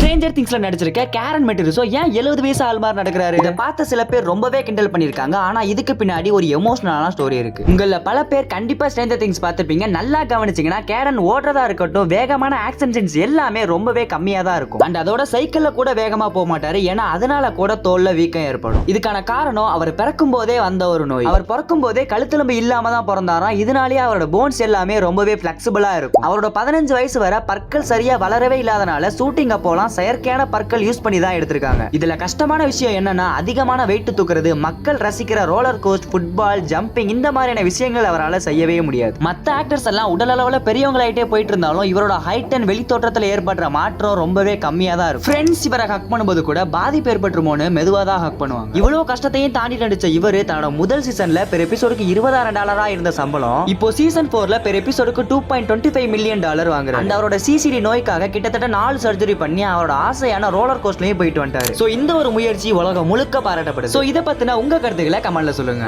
Stranger திங்ஸ்ல நடிச்சிருக்க கேரன் மெட்டரிஸோ ஏன் 70 வயசு ஆள் மாதிரி நடக்கிறாரு? இதை பார்த்த சில பேர் ரொம்பவே கிண்டல் பண்ணிருக்காங்க. ஆனா இதுக்கு பின்னாடி ஒரு எமோஷனலான ஸ்டோரி இருக்கு. உங்கள பல பேர் கண்டிப்பா ஸ்ட்ரேஞ்சர் திங்ஸ் பார்த்திருப்பீங்க. நல்லா கவனிச்சீங்கன்னா கேரன் ஓடுறதா இருக்கட்டும், வேகமான ஆக்ஷன் சீன்ஸ் எல்லாமே ரொம்பவே கம்மியா தான் இருக்கும். அண்ட் அதோட சைக்கிள்ல கூட வேகமா போக மாட்டாரு. ஏன்னா அதனால கூட தோல்ல வீக்கம் ஏற்படும். இதுக்கான காரணம் அவர் பிறக்கும் போதே வந்த ஒரு நோய். அவர் பிறக்கும் போதே கழுத்தெலும்பு இல்லாம தான் பிறந்தாராம். இதனாலேயே அவரோட போன்ஸ் எல்லாமே ரொம்பவே பிளெக்சிபிளா இருக்கும். அவரோட 15 வயசு வரை பற்கள் சரியா வளரவே இல்லாதனால ஷூட்டிங் அப்போலாம் செயற்கையான பற்கள் யூஸ் பண்ணி தான் எடுத்திருக்காங்க. இதுல கஷ்டமான விஷயம் என்னன்னா, அதிகமான வெயிட் தூக்குறது, மக்கள் ரசிக்கிற ரோலர் கோஸ்ட், ஃபுட்பால், ஜம்பிங் இந்த மாதிரியான விஷயங்கள் அவரால் செய்யவே முடியாது. மற்ற ஆக்டர்ஸ் எல்லாம் உடல் அளவுல பெரியவங்களாயிட்டே போயிட்டு இருந்தாலும் இவரோட ஹைட் அண்ட் வெளித்தோற்றத்தில் ஏற்படுற மாற்றம் ரொம்பவே கம்மியா தான் இருக்கும். ஃப்ரெண்ட்ஸ் இவரை ஹக் பண்ணும்போது கூட பாதிப்பு ஏற்பட்டுமோன்னு மெதுவா தான் ஹக் பண்ணுவாங்க. இவ்வளவு கஷ்டத்தையும் தாண்டி நடிச்ச இவரு தன்னோட முதல் சீசன்ல பெர் எபிசோடுக்கு $20,000 இருந்த சம்பளம் இப்போ சீசன் 4ல பெர் எபிசோடுக்கு $2.25 மில்லியன் வாங்குறாரு. அண்ட் அவரோட சிசிடி நோய்க்காக கிட்டத்தட்ட 4 சர்ஜரி பண்ணி அவரோட ஆசையான ரோலர் கோஸ்ட்லயும் போயிட்டு வந்துட்டாரு. சோ இந்த ஒரு முயற்சி உலகம் முழுக்க பாராட்டப்படுது. சோ இத பத்தின உங்க கருத்துக்களை கமெண்ட்ல சொல்லுங்க.